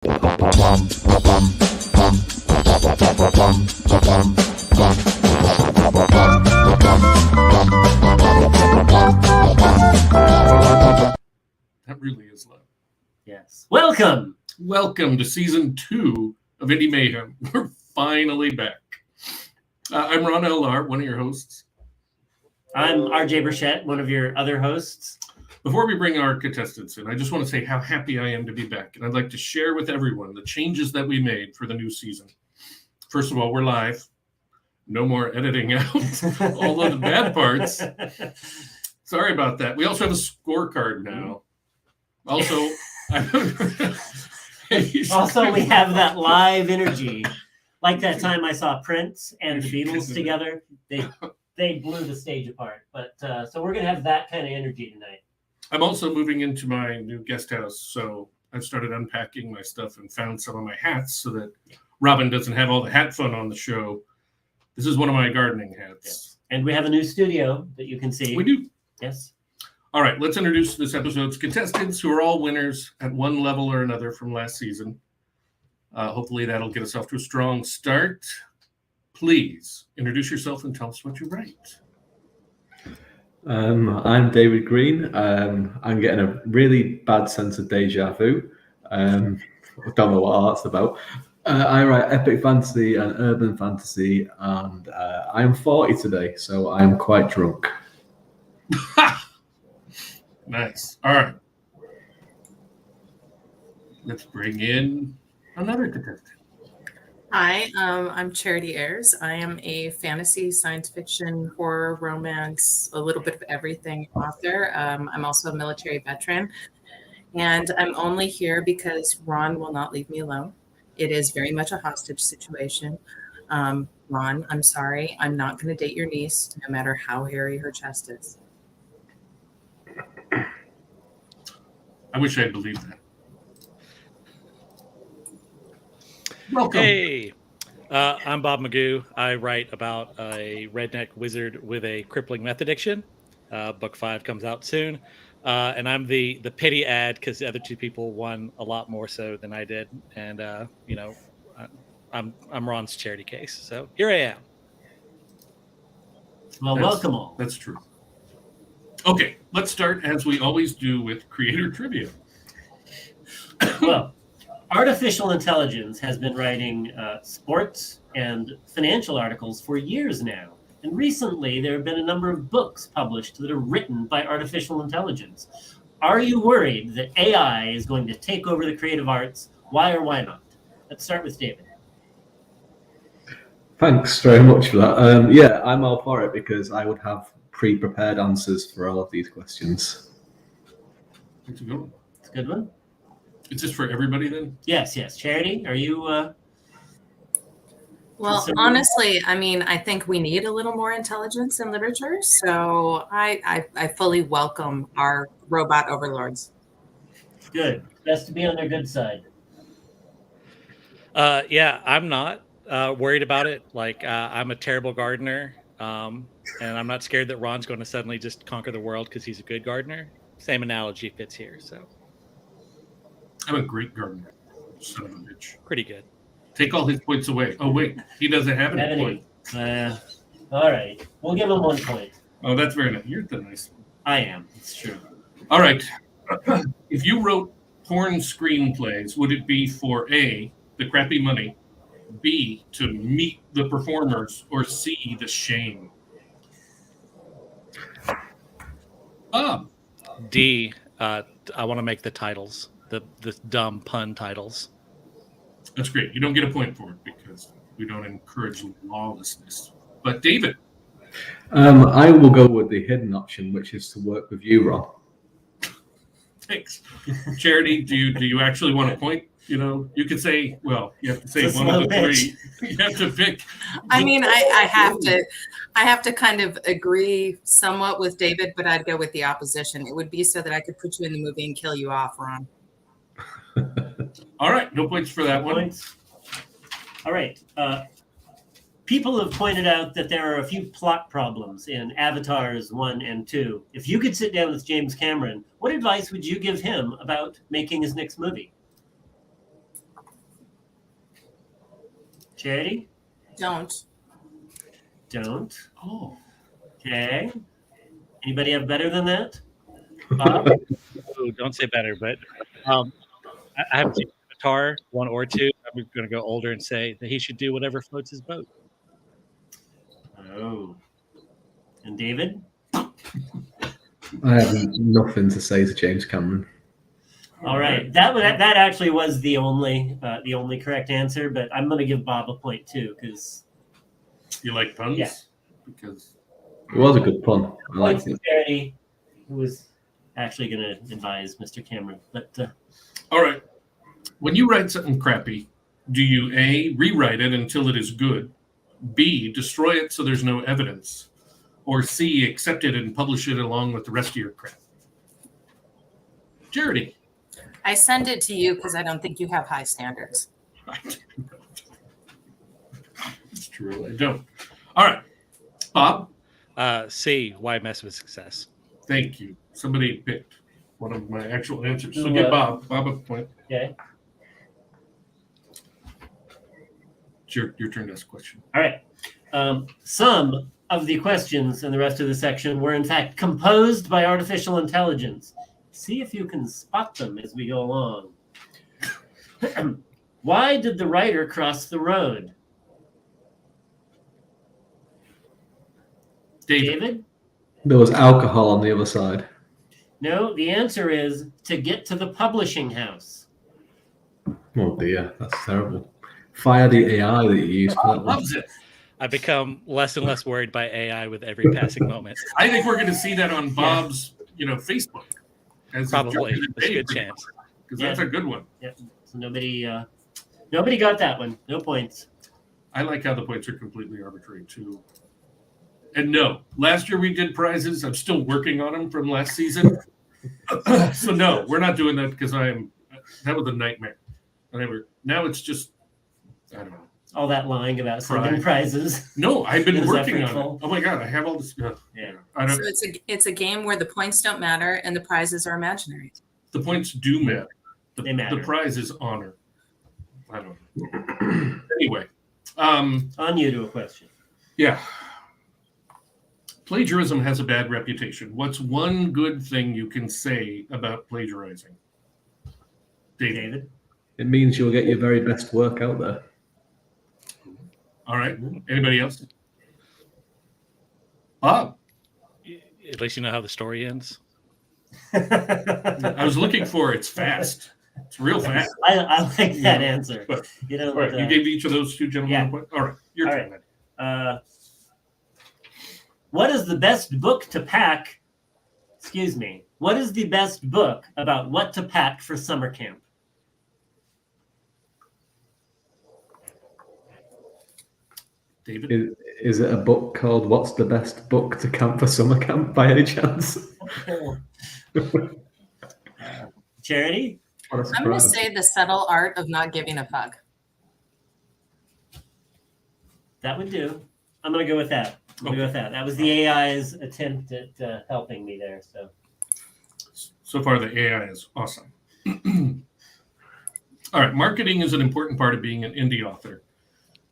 That really is loud. Yes. Welcome to season 2 of Indie Mayhem. We're finally back. I'm Ron Lahr, one of your hosts. I'm RJ Burchett, one of your other hosts. Before we bring our contestants in, I just want to say how happy I am to be back. And I'd like to share with everyone the changes that we made for the new season. First of all, we're live. No more editing out all of the bad parts. Sorry about that. We also have a scorecard now. Also, we have that live energy. Like that time I saw Prince and the Beatles together. They blew the stage apart. But so we're going to have that kind of energy tonight. I'm also moving into my new guest house, so I've started unpacking my stuff and found some of my hats so that Robin doesn't have all the hat fun on the show. This is one of my gardening hats. Yes. And we have a new studio that you can see. We do. Yes. All right, let's introduce this episode's contestants, who are all winners at one level or another from last season. Hopefully that'll get us off to a strong start. Please introduce yourself and tell us what you write. I'm David Green. I'm getting a really bad sense of deja vu. I don't know what that's about. I write epic fantasy and urban fantasy, and I'm 40 today, so I'm quite drunk. Nice. All right. Let's bring in another contestant. Hi, I'm Chasity Ayres. I am a fantasy, science fiction, horror, romance, a little bit of everything author. I'm also a military veteran, and I'm only here because Ron will not leave me alone. It is very much a hostage situation. Ron, I'm sorry. I'm not going to date your niece, no matter how hairy her chest is. I wish I had believed that. Welcome. Hey, I'm Bob McGough. I write about a redneck wizard with a crippling meth addiction. Book 5 comes out soon. And I'm the pity ad because the other two people won a lot more so than I did. And, I'm Ron's charity case. So here I am. Well, welcome all. That's true. Okay, let's start as we always do with creator trivia. Well, artificial intelligence has been writing sports and financial articles for years now. And recently, there have been a number of books published that are written by artificial intelligence. Are you worried that AI is going to take over the creative arts? Why or why not? Let's start with David. Thanks very much for that. Yeah, I'm all for it because I would have pre-prepared answers for all of these questions. That's a good one. It's a good one. Is this for everybody then? Yes. Chasity, are you... Well, honestly, I mean, I think we need a little more intelligence in literature. So I fully welcome our robot overlords. Good. Best to be on their good side. Yeah, I'm not worried about it. Like, I'm a terrible gardener. And I'm not scared that Ron's going to suddenly just conquer the world because he's a good gardener. Same analogy fits here. So I'm a great gardener. Son of a bitch. Pretty good. Take all his points away. Oh, wait. He doesn't have any points. All right. We'll give him 1 point. Oh, that's very nice. You're the nice one. I am. It's true. All right. If you wrote porn screenplays, would it be for A, the crappy money, B, to meet the performers, or C, the shame? D, I want to make the titles, the dumb pun titles. That's great. You don't get a point for it because we don't encourage lawlessness. But David. I will go with the hidden option, which is to work with you, Ron. Thanks. Charity, do you actually want a point? You know, you could say, well, you have to say one of the three. You have to pick. I mean, I have to kind of agree somewhat with David, but I'd go with the opposition. It would be so that I could put you in the movie and kill you off, Ron. All right, no points for that one. All right. People have pointed out that there are a few plot problems in Avatars 1 and 2. If you could sit down with James Cameron, what advice would you give him about making his next movie? Charity? Don't. Don't. Oh. Okay. Anybody have better than that? Bob? Ooh, don't say better, but I have a guitar, one or two. I'm going to go older and say that he should do whatever floats his boat. Oh. And David? I have nothing to say to James Cameron. All right. That actually was the only correct answer, but I'm going to give Bob a point too because You like puns? Yeah. Because It was a good pun. I liked it. Charity, who was actually going to advise Mr. Cameron, but all right. When you write something crappy, do you A, rewrite it until it is good, B, destroy it so there's no evidence, or C, accept it and publish it along with the rest of your crap? Charity. I send it to you because I don't think you have high standards. It's true. I don't. All right. Bob, C, why mess with success? thank you. Somebody picked one of my actual answers. So Who, give Bob a point. okay. It's your turn to ask a question. All right. Some of the questions in the rest of the section were in fact composed by artificial intelligence. See if you can spot them as we go along. Why did the writer cross the road? David? There was alcohol on the other side. No, the answer is to get to the publishing house. Oh dear, that's terrible. Fire the AI that you used for that one. Loves it. I become less and less worried by AI with every passing moment. I think we're going to see that on Bob's, Facebook. As Probably. There's a good chance. Because that's a good one. Yep. So nobody got that one. No points. I like how the points are completely arbitrary too. And no, last year we did prizes. I'm still working on them from last season. So no, we're not doing that because that was a nightmare. Now it's just, I don't know. All that lying about sending prizes. No, I've been Is that working on it. fruitful? Oh my God, I have all this. Yeah. I don't. So it's a game where the points don't matter and the prizes are imaginary. The points do matter. They matter. The prize is honor. I don't know. Anyway, On you to a question. yeah. Plagiarism has a bad reputation. What's one good thing you can say about plagiarizing? David? It means you'll get your very best work out there. All right. Anybody else? Bob. At least you know how the story ends. I was looking for it's fast. It's real fast. I like that answer. But, You know, all right. You gave each of those two gentlemen yeah. a point. All right. Your All turn. right. What is the best book to pack? Excuse me. What is the best book about what to pack for summer camp? David. Is it a book called What's the Best Book to Camp for Summer Camp by any chance? Charity? What a I'm going to surprise. say the subtle art of not giving a fuck. That would do. I'm going to go with that. That was the AI's attempt at helping me there. So far, the AI is awesome. All right. Marketing is an important part of being an indie author.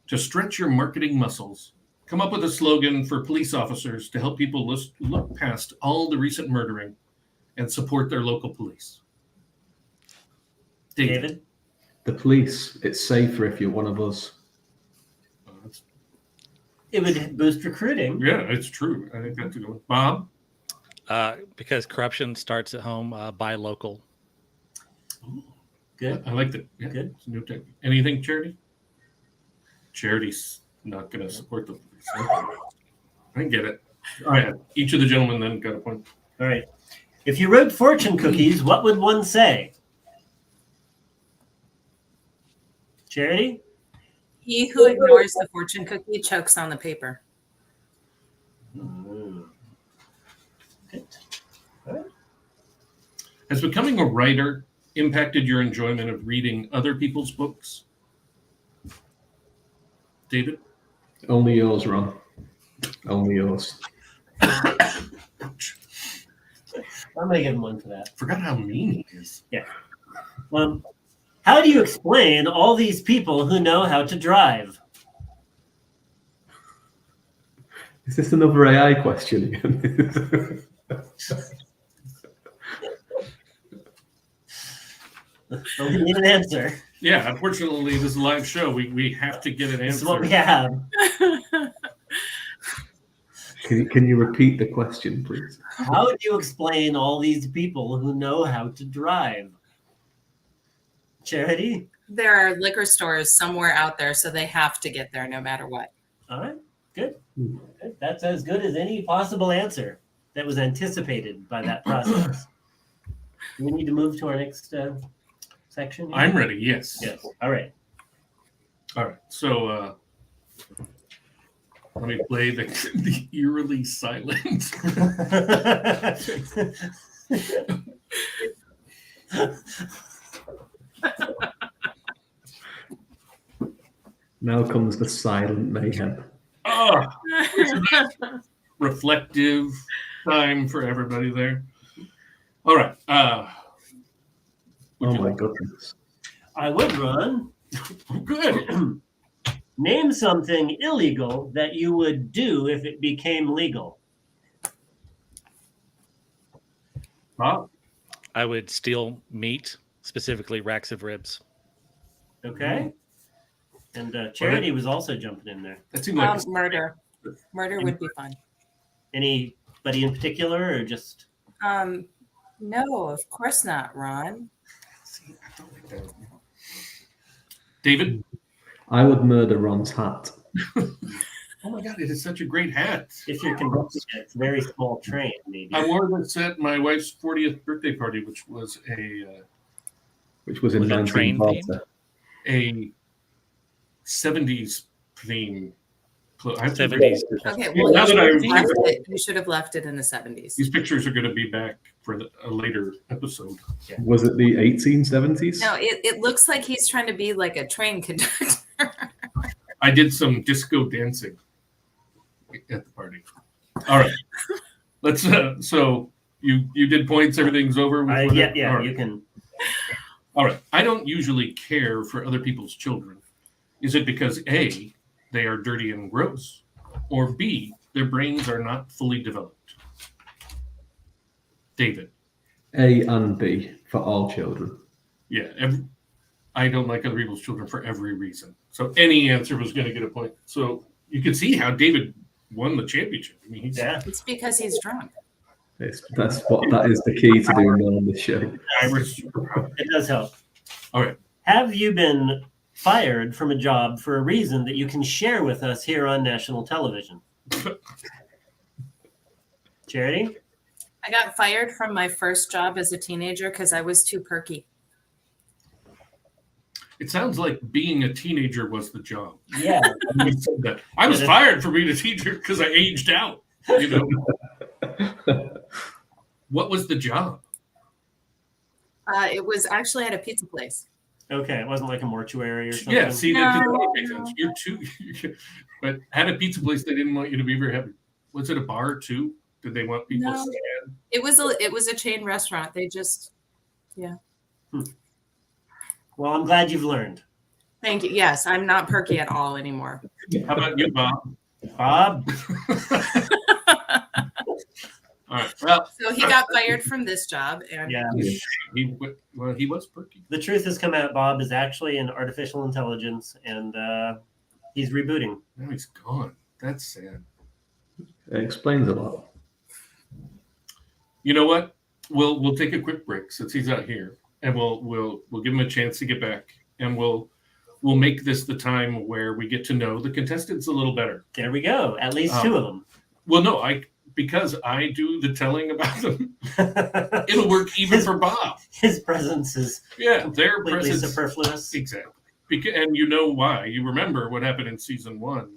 To stretch your marketing muscles, come up with a slogan for police officers to help people look past all the recent murdering and support their local police. David? The police, it's safer if you're one of us. It would boost recruiting. Yeah, it's true. I think that's a good one. Bob? Because corruption starts at home, buy local. Good. I like that. Yeah, Good. it's a new technique. Anything, Charity? Charity's not going to support the police. I get it. All right. Each of the gentlemen then got a point. All right. If you wrote fortune cookies, what would one say? Charity? He who ignores the fortune cookie chokes on the paper. Good. Has becoming a writer impacted your enjoyment of reading other people's books? David? Only yours, Ron. Only yours. Ouch. I'm going to give him one for that. Forgot how mean he is. How do you explain all these people who know how to drive? Is this another AI question again? So we need an answer. Yeah, unfortunately, this is a live show. We have to get an This is answer. what we have. Can you repeat the question, please? How do you explain all these people who know how to drive? Charity? There are liquor stores somewhere out there, so they have to get there no matter what. All right, good. Good. That's as good as any possible answer that was anticipated by that process. Do we need to move to our next section? I'm ready. Yes. Yes. All right. All right. So let me play the eerily silent. Now comes the silent mayhem. Oh, reflective time for everybody there. All right. Oh my goodness. I would run. Good. Name something illegal that you would do if it became legal. Bob? I would steal meat, specifically racks of ribs. Okay. And Charity was also jumping in there. That seemed like Murder. Murder would be fun. Anybody in particular, or just? No, of course not, Ron. I don't like that. David? I would murder Ron's hat. Oh my God, it is such a great hat. If you're convinced, it's a very small train, maybe. I wore this at my wife's 40th birthday party, which was Which was in Was it train 1940. a 70s theme. 70s. Okay, Yeah, well, now that I- you should have left it in the 70s. These pictures are going to be back for a later episode. Was it the 1870s? No, it looks like he's trying to be like a train conductor. I did some disco dancing at the party. All right. Let's so you did points, everything's over with Yeah, All right. you can. All right. I don't usually care for other people's children. Is it because A, they are dirty and gross, or B, their brains are not fully developed? David. A and B for all children. Yeah, I don't like other people's children for every reason. So any answer was going to get a point. So you can see how David won the championship. I mean, he's It's because he's drunk. That is the key to doing well on this show. Irish. It does help. All right. Have you been fired from a job for a reason that you can share with us here on national television? Charity? I got fired from my first job as a teenager because I was too perky. It sounds like being a teenager was the job. Yeah. You said that. I was fired for being a teacher because I aged out. You know. What was the job? It was actually at a pizza place. Okay, it wasn't like a mortuary or something. Yeah, see, that No. makes sense. You're too. But at a pizza place, they didn't want you to be very happy. Was it a bar too? Did they want people No. to stand? It was a chain restaurant. They just Well, I'm glad you've learned. thank you. Yes, I'm not perky at all anymore. How about you, Bob? Bob? All right. Well, So he got fired from this job, and Yeah. he was perky. The truth has come out. Bob is actually in artificial intelligence, and he's rebooting. Now he's gone. That's sad. It explains a lot. You know what? We'll take a quick break since he's out here, and we'll give him a chance to get back, and we'll make this the time where we get to know the contestants a little better. There we go. At least two of them. Well, no, because I do the telling about them. It'll work even for Bob. His presence is Yeah, their completely presence superfluous. exactly. And you know why? You remember what happened in season 1,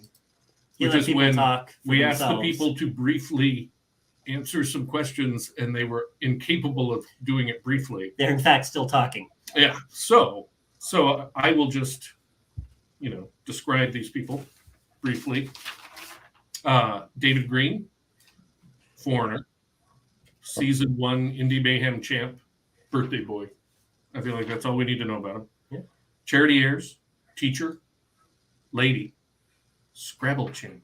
He which let is people when talk for we asked the themselves. people to briefly answer some questions, and they were incapable of doing it briefly. They're in fact still talking. Yeah. So I will just, describe these people briefly. David Green, foreigner, season 1 Indie Mayhem champ, birthday boy. I feel like that's all we need to know about him. Yeah. Charity Ayres, teacher, lady, Scrabble champ.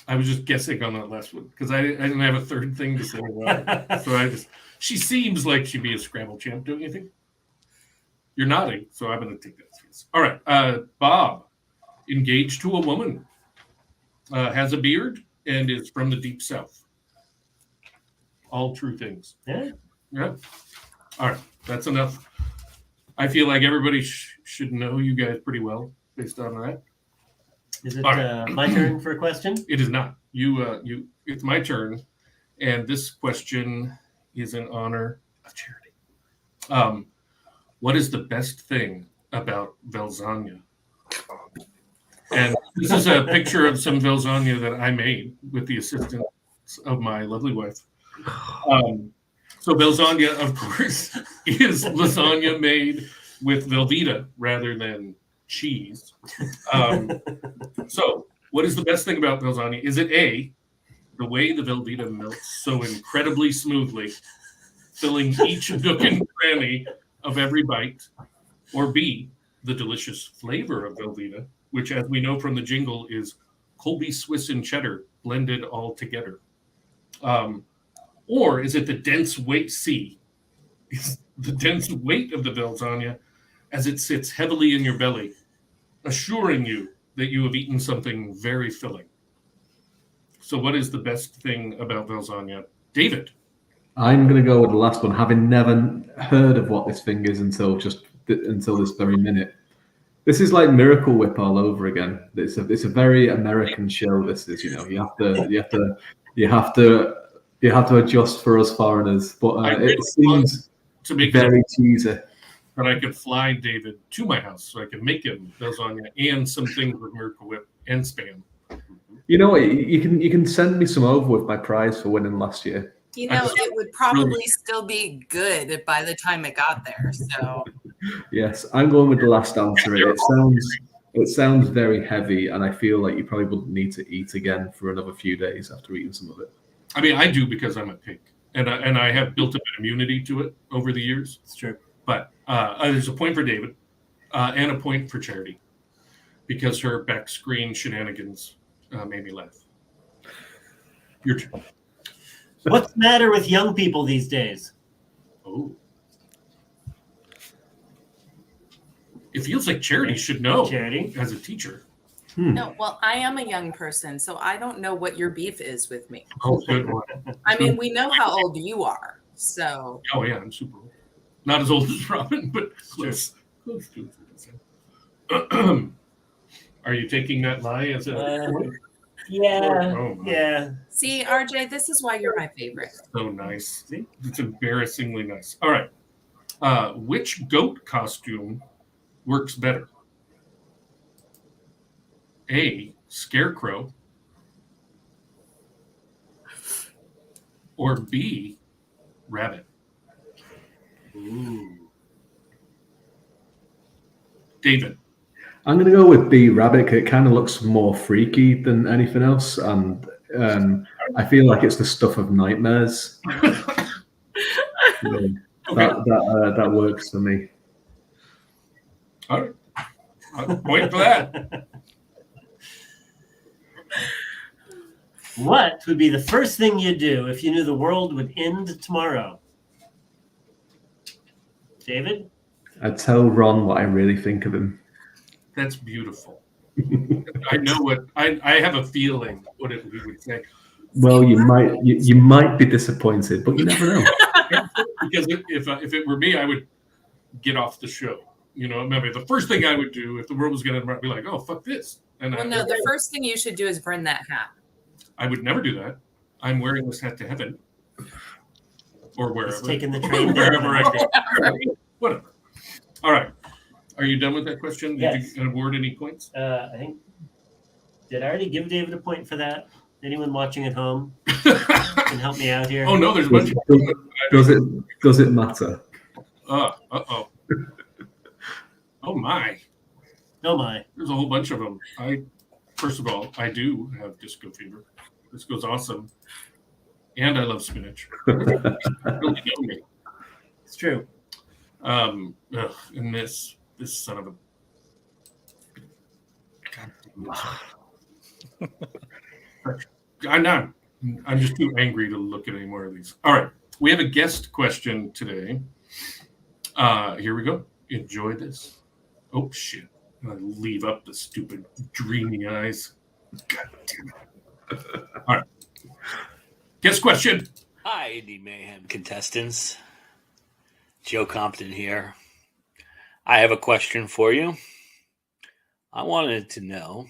I was just guessing on that last one because I didn't have a third thing to say about it. So she seems like she'd be a Scrabble champ, don't you think? You're nodding, so I'm going to take that as yes. All right. Bob, engaged to a woman, has a beard, and is from the Deep South. All true things. Yeah. Yeah. All right. That's enough. I feel like everybody should know you guys pretty well based on that. Is it All my turn for a question? It is not. It's my turn, and this question is in honor of Charity. What is the best thing about Velzania? And this is a picture of some Velzania that I made with the assistance of my lovely wife. So Velzania, of course, is lasagna made with Velveeta rather than cheese. So what is the best thing about Velzania? Is it A, the way the Velveeta melts so incredibly smoothly, filling each nook and cranny of every bite, or B, the delicious flavor of Velveeta, which, as we know from the jingle, is Colby Swiss and cheddar blended all together? Or is it the dense weight C, the dense weight of the Velzania as it sits heavily in your belly, assuring you that you have eaten something very filling? So what is the best thing about Velzania? David? I'm going to go with the last one, having never heard of what this thing is until this very minute. This is like Miracle Whip all over again. It's a very American show. This is, you have to adjust for us foreigners, but it seems to make very cheesy. But I could fly David to my house so I could make him lasagna and some things with Miracle Whip and Spam. You know what? You can send me some over with my prize for winning last year. It would probably still be good by the time it got there. So yes, I'm going with the last answer. It sounds very heavy, and I feel like you probably wouldn't need to eat again for another few days after eating some of it. I mean, I do because I'm a pig, and I have built up an immunity to it over the years. It's true. But there's a point for David and a point for Charity because her back screen shenanigans made me laugh. Your turn. What's the matter with young people these days? Oh. It feels like Charity should know Charity? as a teacher. no, well, I am a young person, so I don't know what your beef is with me. Oh, good one. I mean, we know how old you are, so Oh, yeah, I'm super old. Not as old as Robin, but close. Close to it. Are you taking that lie as a... Yeah. Oh, my. Yeah. see, RJ, this is why you're my favorite. So nice. It's embarrassingly nice. All right. Which goat costume works better? A, scarecrow, or B, rabbit? Ooh. David. I'm going to go with B, rabbit. It kind of looks more freaky than anything else, and I feel like it's the stuff of nightmares. Okay. That works for me. All right. I'll point for that. What would be the first thing you'd do if you knew the world would end tomorrow? David? I'd tell Ron what I really think of him. That's beautiful. I know what I have a feeling what he would say. Well, you might be disappointed, but you never know. Because if it were me, I would get off the show. You know, maybe the first thing I would do if the world was going to be like, oh, fuck this. And Well, no, the first thing you should do is burn that hat. I would never do that. I'm wearing this hat to heaven. Or wherever. He's taking the train. Wherever I go. Whatever. All right. Are you done with that question? Yes. Did you award any points? I think. Did I already give David a point for that? Anyone watching at home can help me out here? Oh, no, there's a bunch of... Does it matter? Uh-oh. Oh, my. Oh, my. There's a whole bunch of them. First of all, I do have disco fever. Disco's awesome. And I love spinach. Really know me. It's true. And this son of a... God. I'm not. I'm just too angry to look at any more of these. All right. We have a guest question today. Here we go. Enjoy this. Oh, shit. I'm going to leave up the stupid dreamy eyes. God damn it. All right. Guest question. Hi, Indie Mayhem contestants. Joe Compton here. I have a question for you. I wanted to know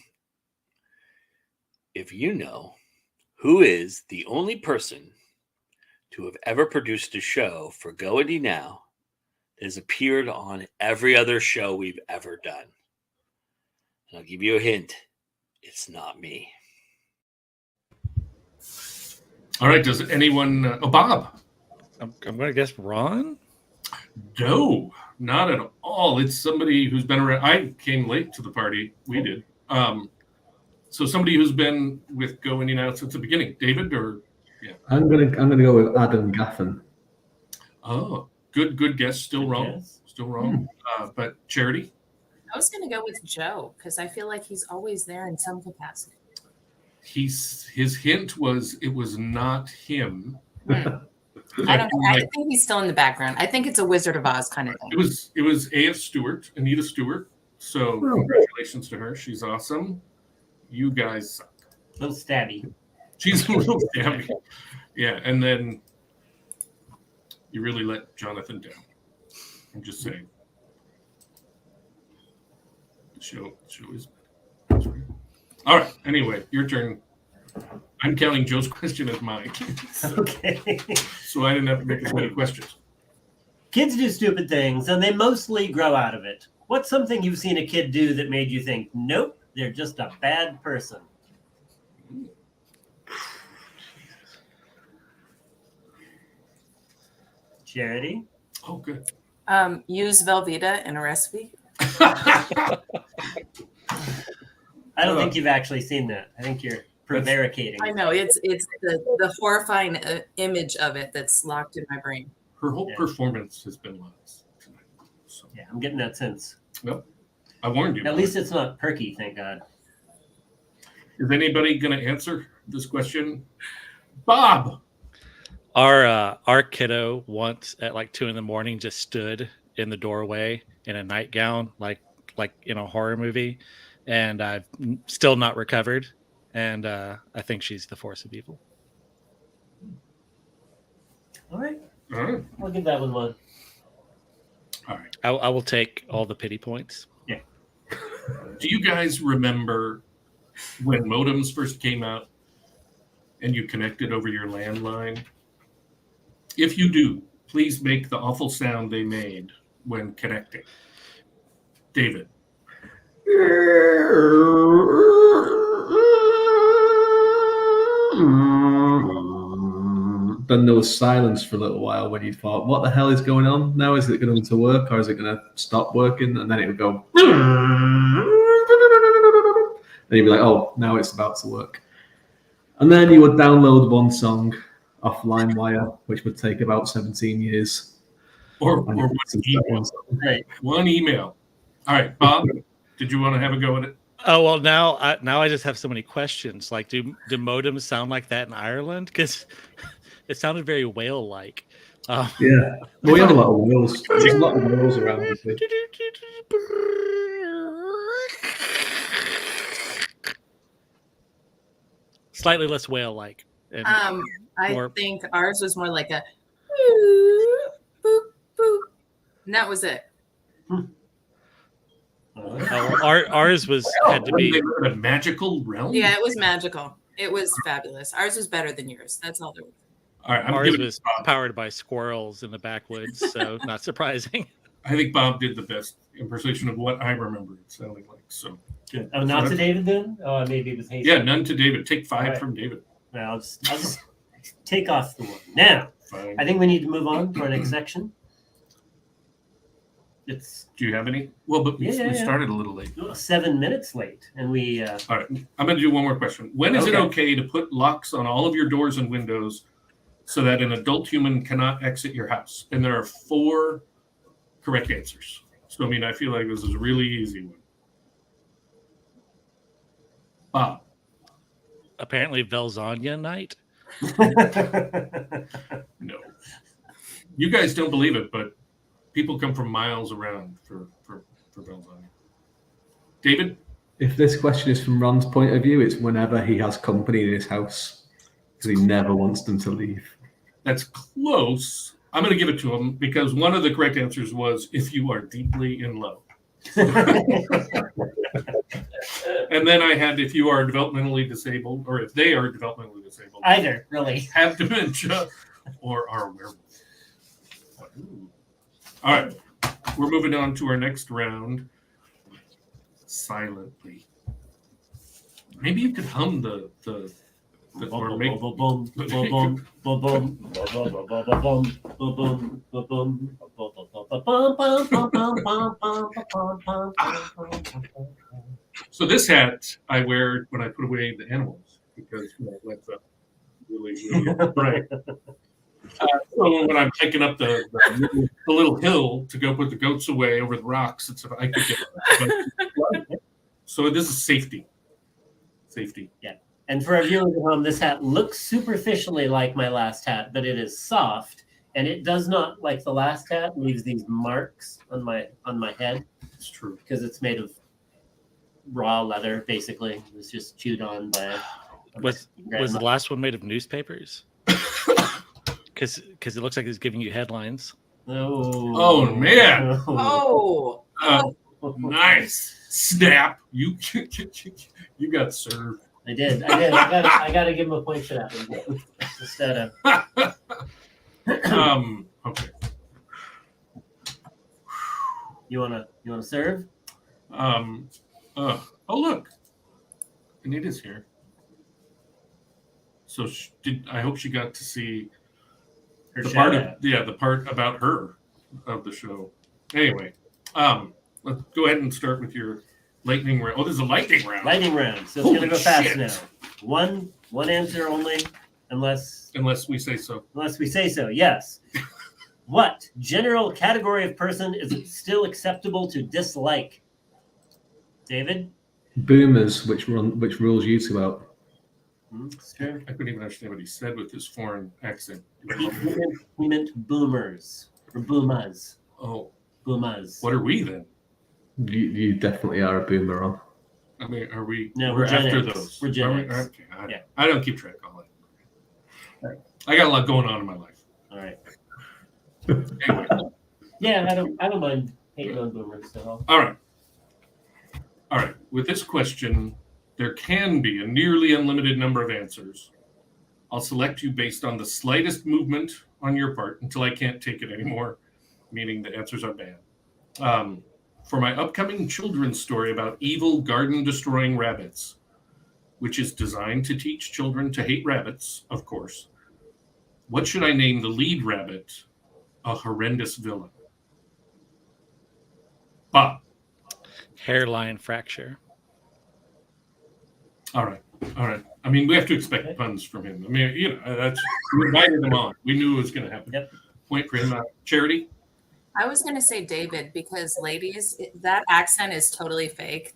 if you know who is the only person to have ever produced a show for Go Indie Now that has appeared on every other show we've ever done. And I'll give you a hint. It's not me. All right. Does anyone... Bob. I'm going to guess Ron? No, not at all. It's somebody who's been around. I came late to the party. We did. So somebody who's been with Go Indie Now since the beginning. David, or yeah. I'm gonna go with Adam Gaffin. Oh, good guess. Still Good wrong. guess. Still wrong. But Charity. I was going to go with Joe because I feel like he's always there in some capacity. His hint was it was not him. I think he's still in the background. I think it's a Wizard of Oz kind of thing. It was A.F. Stewart, Anita Stewart. So congratulations to her. She's awesome. You guys suck. Little stabby. She's a little stabby. Yeah, and then you really let Jonathan down. I'm just saying. The show is all right. Anyway, your turn. I'm counting Joe's question as mine. Okay. So I didn't have to make as many questions. Kids do stupid things, and they mostly grow out of it. What's something you've seen a kid do that made you think, nope, they're just a bad person? Charity? Oh, good. Use Velveeta in a recipe. I don't think you've actually seen that. I think you're prevaricating. I know it's the horrifying image of it that's locked in my brain. Her whole performance has been lost tonight. So, Yeah, I'm getting that sense. well, I warned you. At least it's not perky, thank God. Is anybody going to answer this question? Bob. Our kiddo once at like 2 a.m. just stood in the doorway in a nightgown, like in a horror movie, and I've still not recovered. And I think she's the force of evil. All right. All right. I'll give that one one. All right. I will take all the pity points. Yeah. Do you guys remember when modems first came out and you connected over your landline? If you do, please make the awful sound they made when connecting. David. Then there was silence for a little while when you thought, what the hell is going on now? Is it going to work or is it going to stop working? And then it would go. Then you'd be like, oh, now it's about to work. And then you would download one song off LimeWire, which would take about 17 years. Or one email. Right. One email. All right, Bob, did you want to have a go at it? Oh well, now I just have so many questions. Like, do modems sound like that in Ireland? Because it sounded very whale-like. Yeah, well, we have a lot of whales. There's a lot of whales around. You see. Slightly less whale-like. And I more- think ours was more like a boop, boop, boop. And that was it. ours had to be. They were in a magical realm. Yeah, it was magical. It was fabulous. Ours was better than yours. That's all there was. All right, I'm Ours giving was Bob. powered by squirrels in the backwoods, so not surprising. I think Bob did the best impersonation of what I remember it sounding like. So Good. Oh, not to David then? Oh, maybe it was Hasty. yeah, none to David. Take 5 Right. from David. Well, I'll just take off the one. Now, Fine. I think we need to move on to our next section. It's Do you have any? Well, but we Yeah. started a little late. 7 minutes late, and we All right, I'm going to do one more question. When is it okay to put locks on all of your doors and windows so that an adult human cannot exit your house? And there are 4 correct answers. So, I mean, I feel like this is a really easy one. Bob. apparently Velzania night. No. You guys don't believe it, but people come from miles around for Belzania. David? If this question is from Ron's point of view, it's whenever he has company in his house, because he never wants them to leave. That's close. I'm going to give it to him because one of the correct answers was if you are deeply in love. And then I had if you are developmentally disabled, or if they are developmentally disabled. Either, really. Have dementia or are werewolves. All right. We're moving on to our next round. Silently. Maybe you could hum the or make So this hat I wear when I put away the animals because that's a really right. So when I'm taking up the little hill to go put the goats away over the rocks, it's I could get. So this is safety. Safety. Yeah. And for our viewers at home, this hat looks superficially like my last hat, but it is soft, and it does not, like the last hat, leaves these marks on my head. It's true because it's made of raw leather. Basically, it was just chewed on by. Was the last one made of newspapers? Because it looks like it's giving you headlines. Oh man! Oh, Nice snap! You got served. I did. I got to give him a point for that one. Instead of. Okay. You wanna serve? Oh look, Anita's here. So I hope she got to see Her the shout part out. the part about her of the show. Anyway, let's go ahead and start with your lightning round. Oh, there's a lightning round. Lightning round. So it's Holy gonna go fast shit. now. One answer only, unless we say so. we say so. Yes. What general category of person is it still acceptable to dislike? David? Boomers, which rules you two out. Sure. I couldn't even understand what he said with his foreign accent. We meant boomers or boomas. Oh, Boomas. what are we then? You definitely are a boomer, Ron. I mean, are we? No, we're Gen after X. those. We're Gen Are we? X. Okay, Yeah. I don't keep track of all that. Right. I got a lot going on in my life. All right. Anyway, Yeah, I don't mind hating on boomers so. all right. With this question, there can be a nearly unlimited number of answers. I'll select you based on the slightest movement on your part until I can't take it anymore, meaning the answers are bad. For my upcoming children's story about evil garden-destroying rabbits, which is designed to teach children to hate rabbits, of course, what should I name the lead rabbit a horrendous villain? Bob. Hairline fracture. All right. I mean, we have to expect puns from him. I mean, we invited him on. We knew it was going to happen. Yep. Point for him. Charity? I was going to say David because, ladies, that accent is totally fake.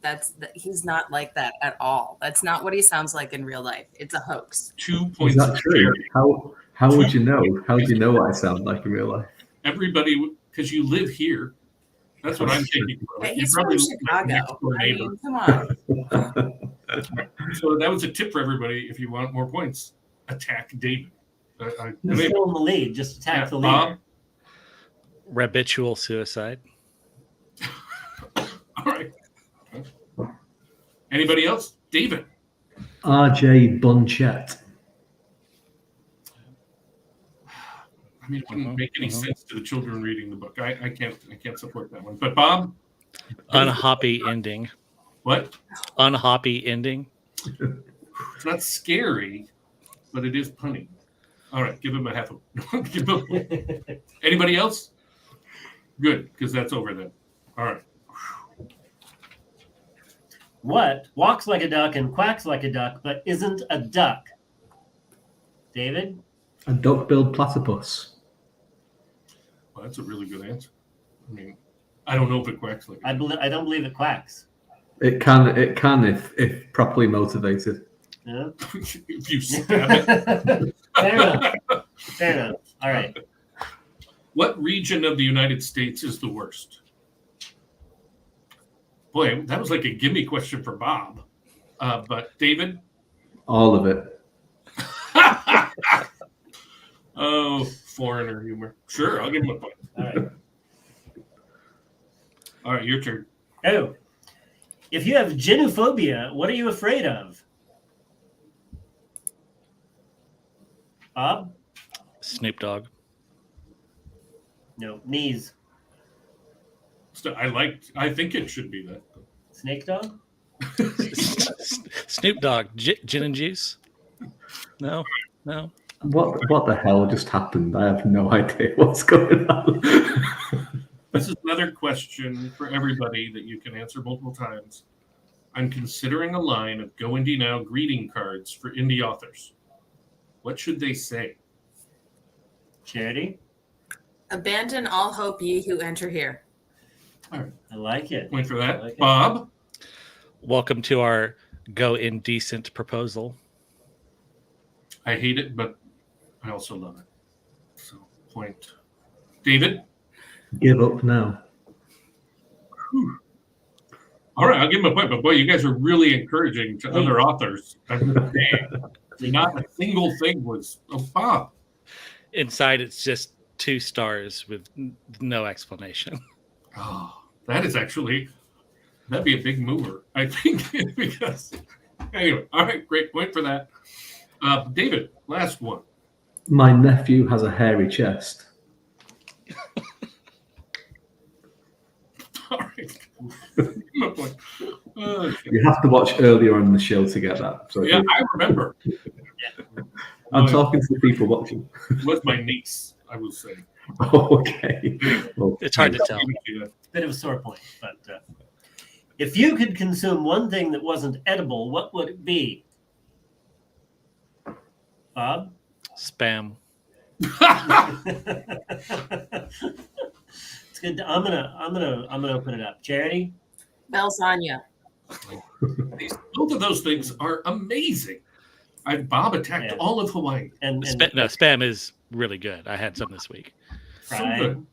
He's not like that at all. That's not what he sounds like in real life. It's a hoax. 2 Is points that for true? Charity. How would you know? How do you know what I sound like in real life? Everybody, because you live here. That's what I'm taking from Yeah, it. he's You probably from live like next Chicago. door I neighbor. mean, come on. So that was a tip for everybody. If you want more points, attack David. He's still in the lead. Just attack the leader. Bob? Habitual suicide. All right. Anybody else? David. R.J. Burchett. I mean, it wouldn't make any sense to the children reading the book. I can't support that one. But Bob? Unhappy ending. What? Unhappy ending. It's not scary, but it is punny. All right, give him a half a. Give him. Anybody else? Good, because that's over then. All right. What walks like a duck and quacks like a duck, but isn't a duck? David? A duck-billed platypus. Well, that's a really good answer. I mean, I don't know if it quacks like. I don't believe it quacks. It can if properly motivated. No? If you stab it. Fair enough. Fair enough. All right. What region of the United States is the worst? Boy, that was like a gimme question for Bob. But David? All of it. Oh, foreigner humor. Sure, I'll give him a point. All right. All right, your turn. Oh. If you have genophobia, what are you afraid of? Bob? Snoop Dogg. No. Knees. So I think it should be that. Snake dog? Snoop Dogg. Gin and juice. No. What the hell just happened? I have no idea what's going on. This is another question for everybody that you can answer multiple times. I'm considering a line of Go Indie Now greeting cards for indie authors. What should they say? Charity? Abandon all hope, ye who enter here. I like it. Point for that. I like it. Bob? Welcome to our Go Indecent proposal. I hate it, but I also love it. So, point. David? Give up now. Whew. All right, I'll give him a point, but boy, you guys are really encouraging to other authors. Not a single thing was, Bob. Inside, it's just 2 stars with no explanation. Oh, that is actually, that'd be a big mover, I think, because, anyway, all right, great point for that. David, last one. My nephew has a hairy chest. All right. Give him a point. You have to watch earlier on in the show to get that. So Yeah, I remember. I'm talking to the people watching. It was my niece, I will say. Okay. Well, It's hard to tell. Bit of a sore point, but if you could consume one thing that wasn't edible, what would it be? Bob? Spam. It's good. I'm gonna open it up. Charity? Belzania. Both of those things are amazing. Bob attacked all of Hawaii. And Spam is really good. I had some this week. So fried. good.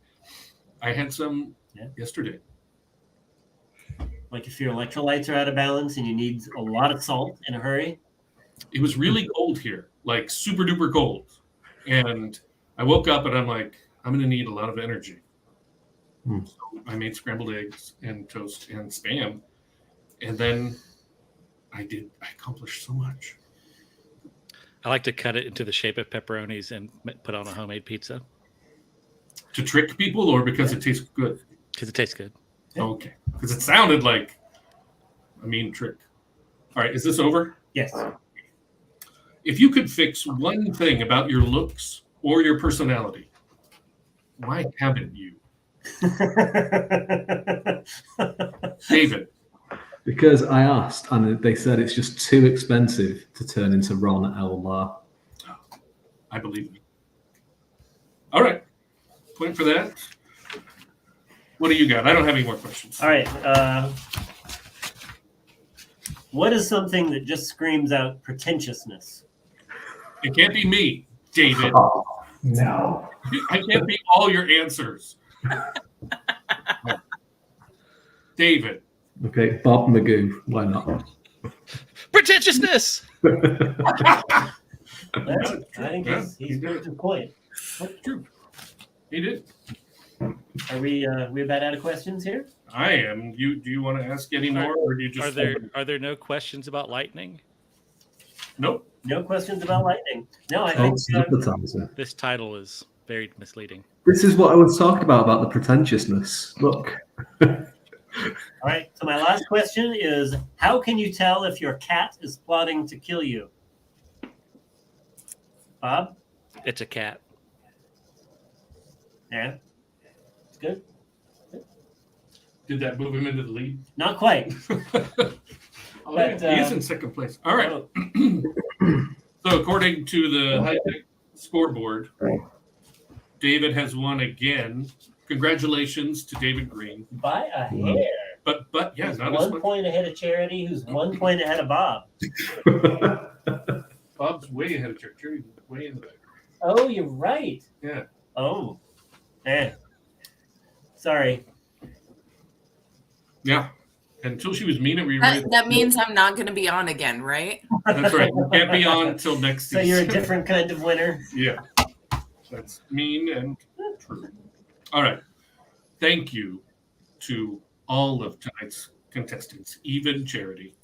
I had some yesterday. Like if your electrolytes are out of balance and you need a lot of salt in a hurry. It was really cold here, like super duper cold. And I woke up and I'm like, I'm going to need a lot of energy. So I made scrambled eggs and toast and Spam. And then I accomplished so much. I like to cut it into the shape of pepperonis and put on a homemade pizza. To trick people or because it tastes good? Because it tastes good. Okay. Because it sounded like a mean trick. All right. Is this over? Yes. If you could fix one thing about your looks or your personality, why haven't you? David. Because I asked, and they said it's just too expensive to turn into Ron L. Lahr. I believe it. All right. Point for that. What do you got? I don't have any more questions. All right. What is something that just screams out pretentiousness? It can't be me, David. Oh, no. I can't be all your answers. David. Okay, Bob McGough. Why not? Pretentiousness! I think he's got a good point. That's true. He did. Are we about out of questions here? I am. Do you want to ask any more, or do you just? Are there no questions about lightning? Nope. No questions about lightning. No, I think Sympathizer. This title is very misleading. This is what I was talking about the pretentiousness. Look. All right. So my last question is: how can you tell if your cat is plotting to kill you? Bob? It's a cat. Yeah. It's good. Did that move him into the lead? Not quite. But, He is in second place. All right. So according to the high-tech scoreboard, David has won again. Congratulations to David Green. By a hair. But yeah, Who's not as 1 much. point ahead of Charity, who's 1 point ahead of Bob. Bob's way ahead of Charity. Charity's way in the back. Oh, you're right. Yeah. Oh. Sorry. Yeah. Until she was mean at rewriting. That means I'm not going to be on again, right? That's right. You can't be on until next So season. you're a different kind of winner. Yeah. That's mean and true. All right. Thank you to all of tonight's contestants, even Charity.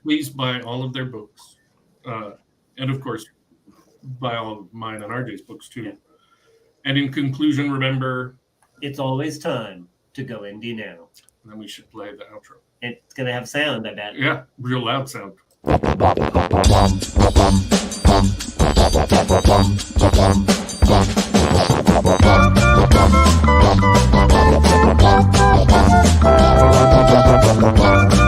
Please buy all of their books. And of course, buy all of mine and RJ's books too. Yeah. And in conclusion, remember, It's always time to go indie now. and then we should play the outro. It's going to have sound, I bet. Yeah, real loud sound. Bum,